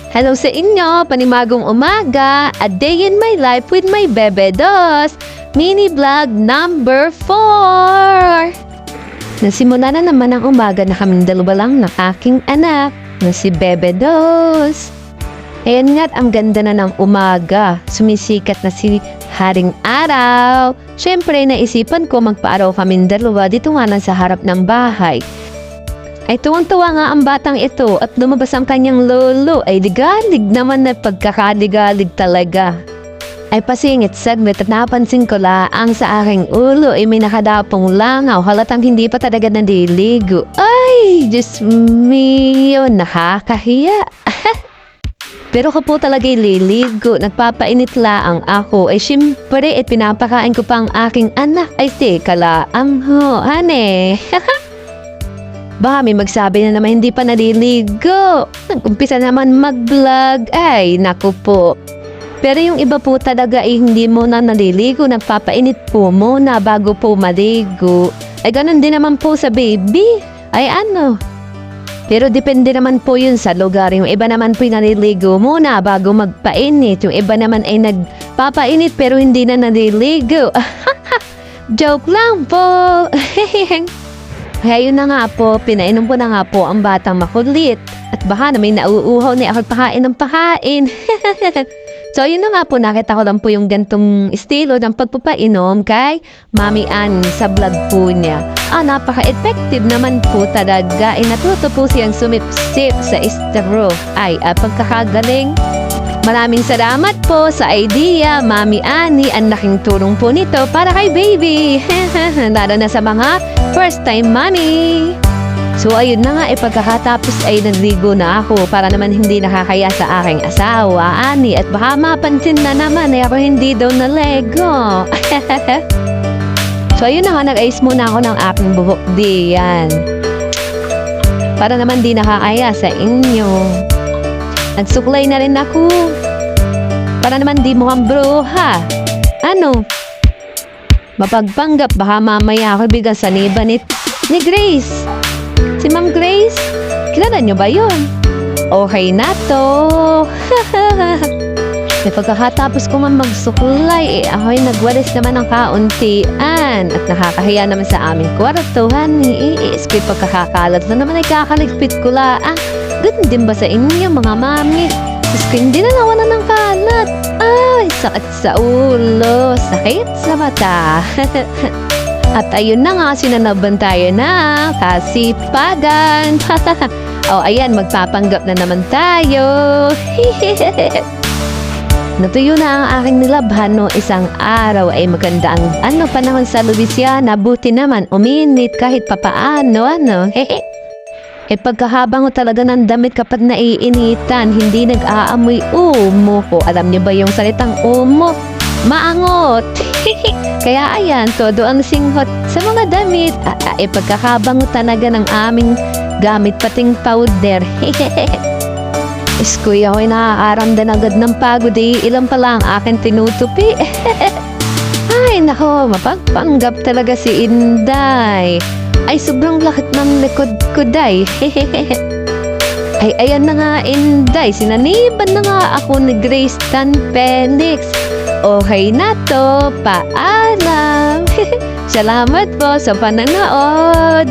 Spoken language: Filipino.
Hello sa inyo, panimagong umaga, a day in my life with my Bebe Dos, mini vlog number 4. Nasimula na naman ang umaga na kaming dalawa lang ng aking anak na si Bebe Dos. Ayan nga't ang ganda na ng umaga, sumisikat na si Haring Araw. Siyempre naisipan ko magpaaraw kaming dalawa dito nga lang sa harap ng bahay. Ay tuwang-tuwa nga ang batang ito at lumabas ang kanyang lolo. Ay ligalig naman na pagkakaligalig talaga. Ay pasingit saglit at napansin ko laang sa aking ulo ay may nakadapong langaw. Halatang hindi pa talaga naliligo. Ay, Diyos mio, nakakahiya. Pero ko po talaga'y liligo, nagpapainit laang ako. Ay siyempre, pinapakain ko pa ang aking anak. Ay teka laang ho, hane. Baka may magsabi na naman hindi pa naliligo. Nag-umpisa naman mag-vlog. Ay, naku po. Pero yung iba po talaga ay hindi muna naliligo. Nagpapainit po muna bago po maligo. Ay, ganun din naman po sa baby. Ay, ano? Pero depende naman po yun sa lugar. Yung iba naman po yung naliligo muna bago magpainit. Yung iba naman ay nagpapainit pero hindi na naliligo. Joke lang po. Kaya yun na nga po, pinainom ko na nga po ang batang makulit. At baka na may nauuhaw na ako pakain ng pakain. So yun na nga po, nakita ko lang po yung gantong estilo ng pagpapainom kay Mami Ann sa vlog po niya. Napaka-effective naman po talaga. Natuto po siyang sumipsip sa straw. Ay, pagkakagaling. Maraming salamat po sa idea, Mami Annie. Ang laking tulong po nito para kay baby. Lalo na sa mga first-time mommy. So ayun na nga, pagkakatapos ay nagligo na ako para naman hindi nakakaya sa aking asawa, Annie. At baka mapansin na naman ako hindi daw nalego. So ayun na nga, nag-ayos muna ako ng aking buhok diyan. Para naman di nakakaya sa inyo. Nagsuklay na rin ako. Para naman di mukhang bruha. Ano? Mapagpanggap, baka mamaya ako bigyan sa niba ni Grace. Si Ma'am Grace, kilala nyo ba yun? Okay na to. May pagkakatapos ko nga magsuklay, ako'y nagwalis naman ng kauntian. At nakakahiya naman sa aming kwartuhan. Iisko'y pagkakakalat na naman ay kakaligpit ko lang. Ganun din ba sa inyo mga mami? Isko, hindi na nawalan ng kalat. Ay, sakit sa ulo, sakit sa mata. At ayun na nga, sinanaban tayo na kasipagan. Ayan, magpapanggap na naman tayo. Natuyo na ang aking nilabhan no isang araw ay maganda ang panahon sa Louisiana. Buti naman, uminit kahit papaano, pagkahabang ko talaga ng damit kapag naiinitan, hindi nag-aamoy umo ko. Alam niyo ba yung salitang umo? Maangot! Kaya ayan, todo ang singhot sa mga damit. Pagkakabang talaga ng aming gamit pating powder. Iskoy, ako'y nakakaramdan agad ng pagod. Ilan pala ang akin tinutupi. Ay, nako, mapagpanggap talaga si Inday. Ay, sobrang lakit ng likod ko, day. Ay, ayan na nga, Inday. Sinaniban na nga ako ni Grace Tan Penix. Okay na to, paalam. Salamat po sa pananood.